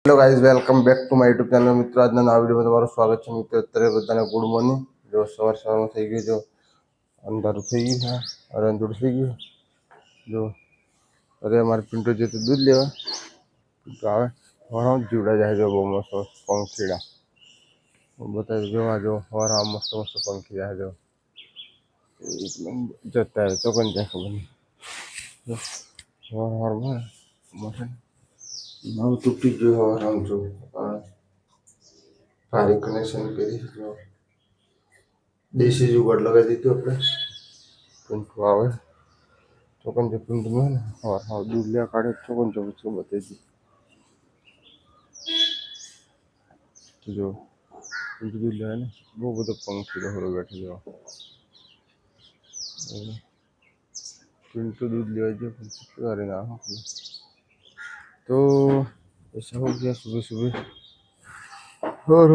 Hello guys, welcome back to my YouTube channel. મિત્રો, આજના નવા વિડીયોમાં તમારું સ્વાગત છે. મિત્રો, અત્યારે બધાને ગુડ મોર્નિંગ. જો સવારમાં થઈ ગયું, જો અંધારું થઈ ગયું છે, અરંધૂળ થઈ ગયું. જો અરે અમારે પિન્ટુ જતું દૂધ લેવા, પિન્ટુ આવે હવા જીવડા જાય. જો બહુ મસ્ત પંખીડા બતાવી જોવા, જો હવા મસ્ત મસ્ત પંખી જાય. જો જતા રહે તો પણ જાય ખબર નહીં. હવામાં નવ તૂટી ગયો. હવા જો તારી કનેક્શન કરી દેશી જુગાડ લગાવી દીધું આપણે. પિન્ટુ આવે ચોકન જે પિન્ટુ ને હા દૂધ લેવા કાઢે ચોકન જો બતાવી દીધું. જો પિન્ટુ દૂધ લેવા ને બહુ બધો પંખી રહો બેઠે. જો પિન્ટુ दूध ले जो अरे ना तो ऐसा हो गया सुबह सुबह. और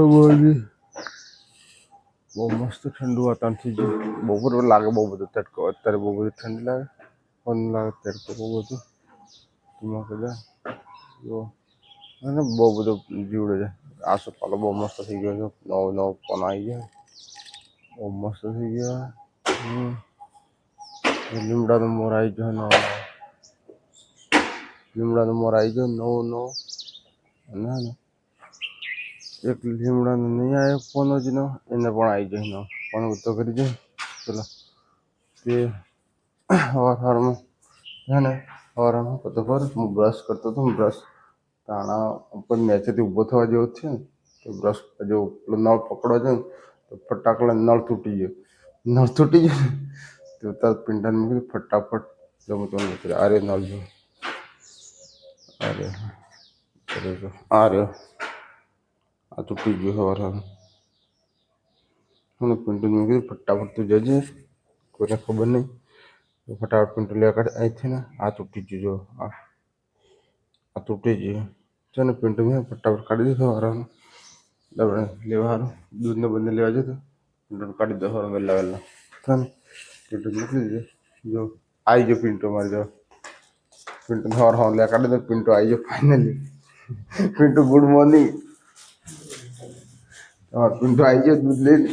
બહુ મસ્ત ઠંડુ વાતાવરણ થઈ ગયું. બપોર લાગે બહુ બધું તડકો, અત્યારે બહુ બધું ઠંડી લાગે પણ લાગે તડકો બહુ બધું એમાં બધા જો અને બહુ બધું જીવડે છે. આસોપાલો બહુ મસ્ત થઈ ગયો છે. નવો નવો પણ આવી ગયા, બહુ મસ્ત થઈ ગયા. લીમડાનો મોર આવી ગયો, નવો લીમડાનો મોર આવી ગયો નવો નવો. ના એક લીમડાનો નહીં આવ્યો પનોજનો, એને પણ આવી જાય નવો પણ તો કરી જાય. પેલો તે સવારમાં છે ને સવારમાં તો ખબર હું બ્રશ કરતો હતો. બ્રશ તાણા ઉપર નીચેથી ઊભો થવા જેવો છે ને તો બ્રશ જો પેલો નળ પકડવા જાય ને તો ફટાકડા નળ તૂટી ગયો. નળ તૂટી ગયો તો તાર પિંડાને મૂકી ફટાફટ જમો તો નીકળે. અરે નળ જો અરે જો અરે આ તૂટી ગયું. સવારમાં હું પિન્ટુને મૂકી ફટાફટ તું જજે, કોઈને ખબર નહીં. ફટાફટ પિન્ટુ લેવા કાઢે અહીંથી ને આ તૂટી ગયું. જો આ તૂટી ગયું છે ને પિન્ટુ મેં ફટાફટ કાઢી દીધો. સવારમાં લેવાનું દૂધને બંને લેવા જતો પિન્ટુને કાઢી દો સવારમાં વહેલા વહેલા છે ને પિન્ટુ મોકલી દીધો. જો આવી ગયો પિન્ટુ મારે. જો પિન્ટુ સવાર લેવા કાઢી દો. પિન્ટુ આવી ગયો ફાઇનલી. Pintu good morning. હા પિન્ટુ આવી ગયો દૂધ લઈને.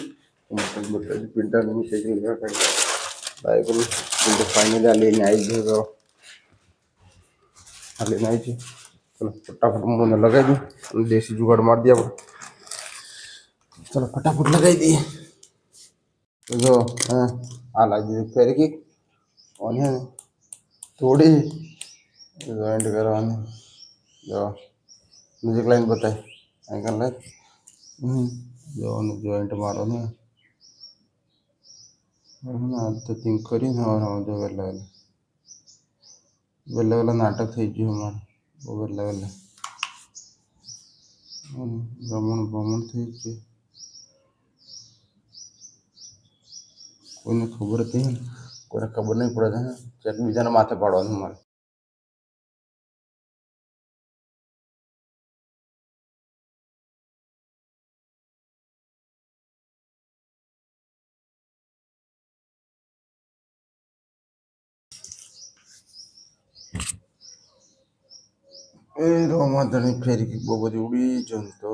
પિન્ટુ સાયકલ લેવા કાઢી બાય કરું. પિન્ટુ ફાઇનલી આ લઈને આવી ગયો. આ લઈને આવી ગયો. ચલો ફટાફટ મને લગાવી દઉં અને દેશી જુગાડ મારી દઈએ આપણે. ચલો ફટાફટ લગાવી દઈએ. તો જો હા આ લાગી દીધી ફેરકી ઓને થોડી જોઈન્ટ કરવાની. જો નજીક લાઈન બતાય આગળ લાઈન જો જોઈન્ટ મારો ને તો થિંક કરીને જો વહેલા વહેલા નાટક થઈ ગયું અમારે. બહુ વહેલા વહેલા ભ્રમણ થઈ ગયું. કોઈને ખબર હતી ને કોઈને ખબર નહીં પડે છે બીજાના માથે પાડવાનું મારે. એ રોમાધણી ફેરી બહુ બધી ઉડી જતો.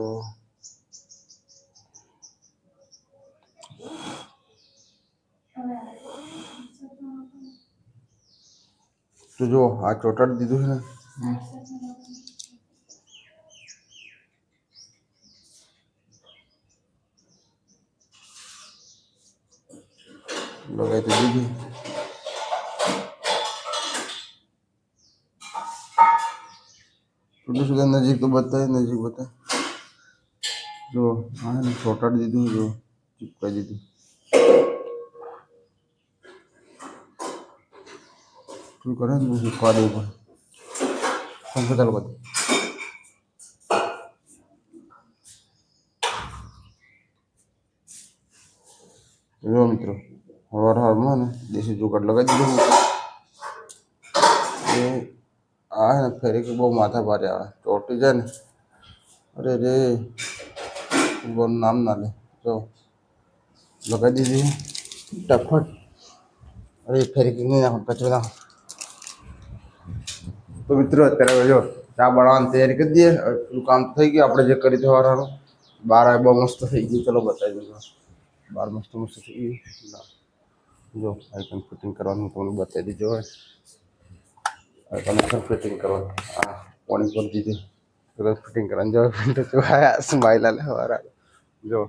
તો જો આ ચોટાડી દીધું છે ને લગાવી તો દીધી. થોડું સુધા નજીક તો બતાય, નજીક બતાય. જો હા ને ચોટાડી દીધું. જો ચીપકાઈ દીધું. શું કરે ને શીખવા દેવું પડે. પંખો ચાલુ કરી જો મિત્રો હવારમાં ને દેશી જુગાડ લગાવી દીધું. એ આ ને ફેરી કે બહુ માથા ભારે આવે ચોટી જાય ને અરે રે બહુ નામ ના લે. જો લગાવી દીધી ફટાફટ. અરે ફેરી કે નહીં નાખો કચરો નાખો. તો મિત્રો અત્યારે જો ચા બનાવવાની તૈયારી કરી દઈએ. પેલું કામ તો થઈ ગયું આપણે જે કરી થવાનું. બાર બહુ મસ્ત થઈ ગયું. ચલો બતાવી દઉં. બાર મસ્ત મસ્ત થઈ ગયું. જો આઈકન ફિટિંગ કરવાનું તમને બતાવી દીધું હોય. આઈકન ફિટિંગ કરવાનું પાણી પર દીધું ફિટિંગ કરવાનું જો સ્માઈલ આલે હવારા જો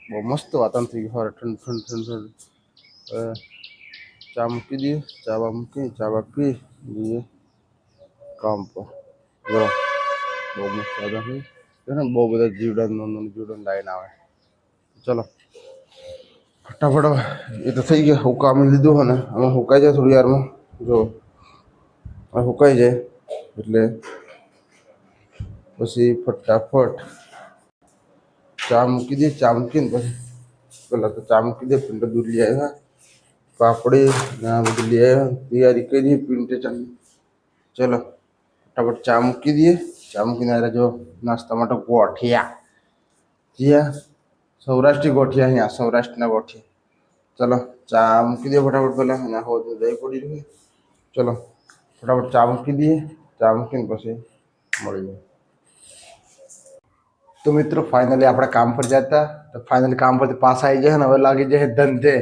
બહુ મસ્ત વાતાવરણ થઈ ગયું. ઠંડ ઠંડ ઠંડ ઠંડ ચા મૂકી દઈએ. ચા મૂકી ચા પી દઈએ કામ પર. જો બહુ મસ્ત વાતાવરણ છે ને બહુ બધા જીવડા જીવડા લાઈન આવે. ચલો ફટાફટ એ તો થઈ ગયા. હુકામી લીધું હોય ને આમાં હુકાઈ જાય થોડી વારમાં. જો હુકાઈ જાય એટલે પછી ફટાફટ ચા મૂકી દે. ચા મૂકીને પછી પેલા તો ચા મૂકી દે. પિંટર દૂધ લઈ આવ્યા, પાપડી ને આ બધું લઈ આવ્યા. તૈયારી કરી દઈએ પિંટે ચાની. ચલો ફટાફટ ચા મૂકી દઈએ. ચા મૂકીને આવ્યા જો નાસ્તા માટે ગોઠિયા. જીયા સૌરાષ્ટ્રી ગોઠિયા. અહીંયા સૌરાષ્ટ્રના ગોઠિયા. ચલો ચા મૂકી દઈએ ફટાફટ. પહેલાં એના હોદ દહીં પડી રહ્યું. ચલો ફટાફટ ચા મૂકી દઈએ. ચા મૂકીને પછી મળીએ. તો મિત્રો ફાઇનલી આપણે કામ પર જતા. તો ફાઇનલી કામ પરથી પાછા આવી જાય ને હવે લાગી જાય ધંધે.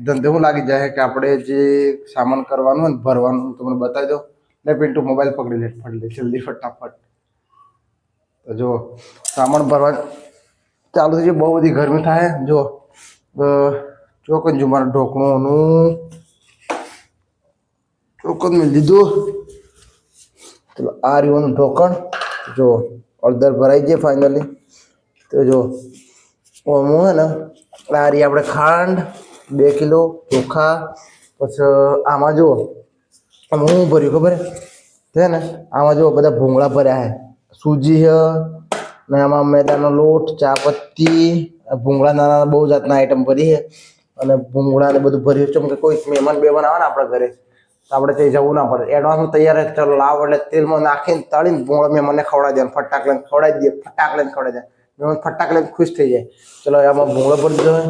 ધંધે શું લાગી જાય કે આપણે જે સામાન કરવાનું હોય ને ભરવાનું તમને બતાવી દો. લે પિન્ટુ મોબાઈલ પકડી લે ફટ જલ્દી ફટાફટ. તો જો સામાન ભરવાનું ચાલુ થઈ જાય. બહુ બધી ગરમી થાય. જો ચોકન જો મારા ઢોકણુંનું ચોકન મેં લીધું. ચલો આ રહ્યું ઢોકણ. જો અડધર ભરાઈ જાય ફાઇનલી. તો જો ઓમું હે ને આ રહી આપણે ખાંડ 2 કિલો ચોખા. પછી આમાં જુઓ આમાં હું ભર્યું ખબર છે ને આમાં જુઓ બધા ભૂંગળા ભર્યા છે. સૂજી છે ને આમાં મેદાનો લોટ, ચા પત્તી, ભૂંગળા નાના બહુ જાતના આઈટમ ભરી છે. અને ભૂંગળા ને બધું ભર્યું છે. કે કોઈ મહેમાન બેમાન આવે ને આપણા ઘરે તો આપણે ત્યાં જવું ના પડે. એડવાન્સમાં તૈયાર જ ચાલો લાવ એટલે તેલમાં નાખીને તળીને ભૂંગળા મહેમાનને ખવડાવી દે. ફટાક લઈને ખવડાવી દઈએ. ફટાક લઈને ખવડાવી દે. મહેમાન ફટાક લઈને ખુશ થઈ જાય. ચલો આમાં ભૂંગળા ભરી દીધો હોય.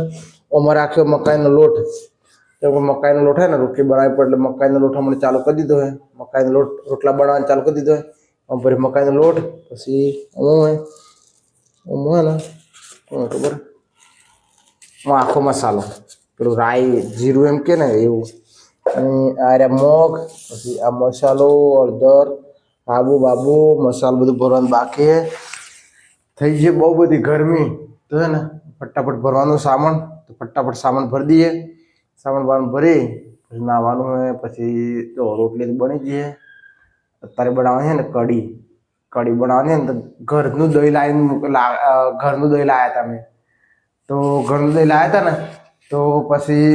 ઓમાં રાખ્યો મકાઈનો લોટ. તો મકાઈનો લોટ હોય ને રોટલી બનાવી પડે એટલે મકાઈનો લોટ હમણાં ચાલુ કરી દીધો હોય. મકાઈનો લોટ રોટલા બનાવવાનું ચાલુ કરી દીધો હોય. આમ ભરી મકાઈનો લોટ. પછી હોય ને ખબર આખો મસાલો પેલું રાઈ જીરું એમ કે ને એવું. અને આ રહ્યા મગ. પછી આ મસાલો હળદર બાબુ મસાલો બધું ભરવાનું બાકી થઈ છે. બહુ બધી ગરમી તો હે ને ફટાફટ ભરવાનું સામાન. તો ફટાફટ સામાન ભરી દઈએ. સામાન ભરી પછી નાહવાનું હોય. પછી તો રોટલી બની જઈએ. અત્યારે બનાવવાની છે ને કઢી બનાવવાની ને તો ઘરનું દહીં લાવ્યા હતા અમે. તો ઘરનું દહીં લાવ્યા હતા ને તો પછી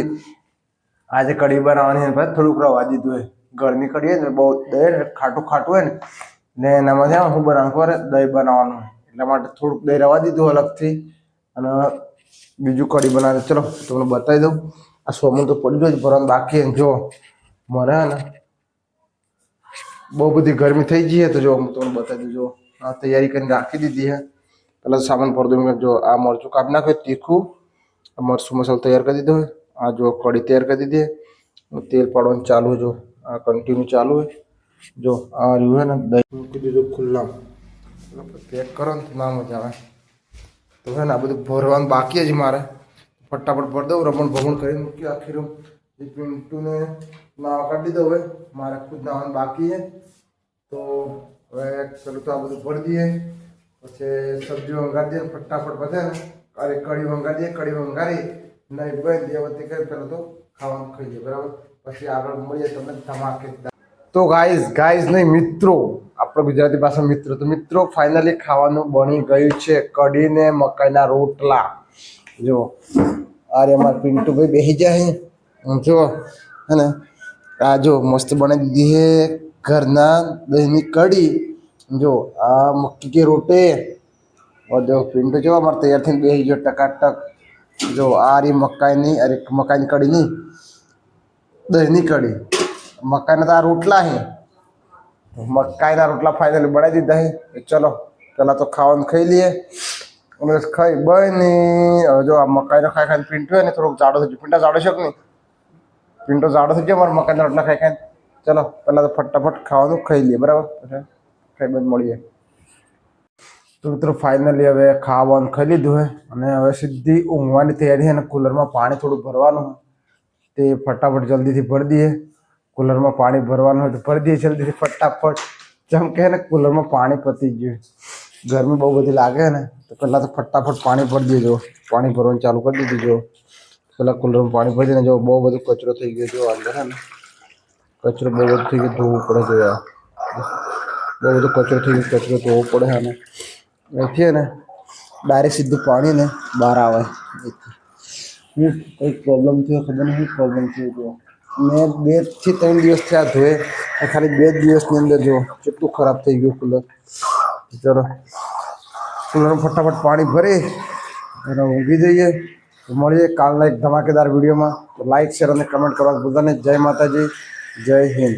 આજે કઢી બનાવવાની હોય. પછી થોડુંક રવા દીધું હોય. ઘરની કઢી હોય ને બહુ દહીં ખાટું હોય ને એનામાં છે શું બનાવવાનું ખબર દહીં બનાવવાનું હોય. એટલા માટે થોડુંક દહીં રવા દીધું અલગથી. અને બીજું કઢી બનાવે. ચલો તમને બતાવી દઉં. આ સોમન તો પડી જ ભરવાનું બાકી. જો મારે ને બહુ બધી ગરમી થઈ જઈએ. તો જો હું તમને બતાવી દઉં. જો આ તૈયારી કરીને રાખી દીધી છે. પેલા સામાન ભરી દઉં. જો આ મરચું કાપી નાખ્યું તીખું. આ મરચું મસાલો તૈયાર કરી દીધો હોય. આ જો કઢી તૈયાર કરી દીધી. તેલ પાડવાનું ચાલુ. જો આ કન્ટિન્યુ ચાલુ હોય. જો આ રહ્યું હોય ને દહીં મૂકી દીધું ખુલ્લા. પેક કરો ને ના મજા આવે. તો છે ને આ બધું ભરવાનું બાકી જ મારે. ફટાફટ ભરી દઉં. રમણ ભમણ કરીને મૂકી આખી રૂમ. એ પિન્ટુને નાવા કાઢી દીધો. હવે મારે ખુદ નાવાનું બાકી છે. તો હવે પેલું તો આ બધું ભરી દઈએ. પછી સબ્જી વંગારી દઈએ ફટાફટ બધા ને. અરે કઢી વંગારી દઈએ. કઢી વંગારી નહીં ભાઈ દેવતી કરી પેલા તો ખાવાનું ખાઈ દઈએ. બરાબર પછી આગળ મળીએ તમને ધમાકેદાર. તો ગાઈઝ નહીં મિત્રો આપણે ગુજરાતી ભાષા મિત્રો. તો મિત્રો ફાઇનલી ખાવાનું બની ગયું છે. કઢી ને મકાઈના રોટલા. જો અરે અમારે પિન્ટુભાઈ બેસી જાય. જો હે ને આ જો મસ્ત બનાવી દીધી છે ઘરના દહીંની કઢી. જો આ મક્કી की रोटी. और जो पिंटू जो અમારે તૈયાર થઈને બેસી ગયો ટકાટક. જો આ રહી મકાઈની કઢીની દહીંની કઢી. મકાઈના તો આ રોટલા છે. મકાઈના રોટલા ફાઇનલી બનાવી દીધા છે. ચલો પેલા તો ખાવાનું ખાઈ લઈએ. અને ખાઈ બની હવે જો આ મકાઈનો ખાઈને પિન્ટુ હોય ને થોડોક જાડો થઈ ગયો. પિન્ટા જાડો છે કે નહીં? પિન્ટુ જાડો થઈ ગયો મારા મકાઈના રોટલા ખાઈ. ચલો પેલા તો ફટાફટ ખાવાનું ખાઈ લઈએ. બરાબર ખાઈ બંધ મળીએ. તો મિત્રો ફાઇનલી હવે ખાવાનું ખાઈ લીધું હે અને હવે સીધી ઊંઘવાની તૈયારી છે અને કુલરમાં પાણી થોડું ભરવાનું તે ફટાફટ જલ્દીથી ભરી દઈએ. કુલરમાં પાણી ભરવાનું હોય તો ભરી દઈએ જલ્દીથી ફટાફટ. જેમ કે ને કુલરમાં પાણી પતી ગયું, ગરમી બહુ બધી લાગે ને તો પહેલાં તો ફટાફટ પાણી ભરી દેજો. પાણી ભરવાનું ચાલુ કરી દીધું. જો પહેલાં કુલરમાં પાણી ભરી દઈને જો બહુ બધો કચરો થઈ ગયો. જો અંદર હે ને કચરો બહુ બધો થઈ ગયો, ધોવું પડે. જોયા બહુ બધો કચરો થઈ ગયો, કચરો ધોવો પડે. અને અહીંથી ને ડાયરેક્ટ સીધું પાણી ને બહાર આવે. કંઈક પ્રોબ્લેમ થયો, ખબર નહીં પ્રોબ્લેમ થયો. જો મેં 2 થી 3 દિવસ થયા ધોએ, ખાલી 2 દિવસની અંદર જો કેટલું ખરાબ થઈ ગયું કુલર. ચલો કુલરમાં ફટાફટ પાણી ભરી અને ઊંઘી જઈએ. તો મળીએ કાલના એક ધમાકેદાર વિડીયોમાં. તો લાઈક, શેર અને કમેન્ટ કરવા બધાને જય માતાજી, જય હિન્દ.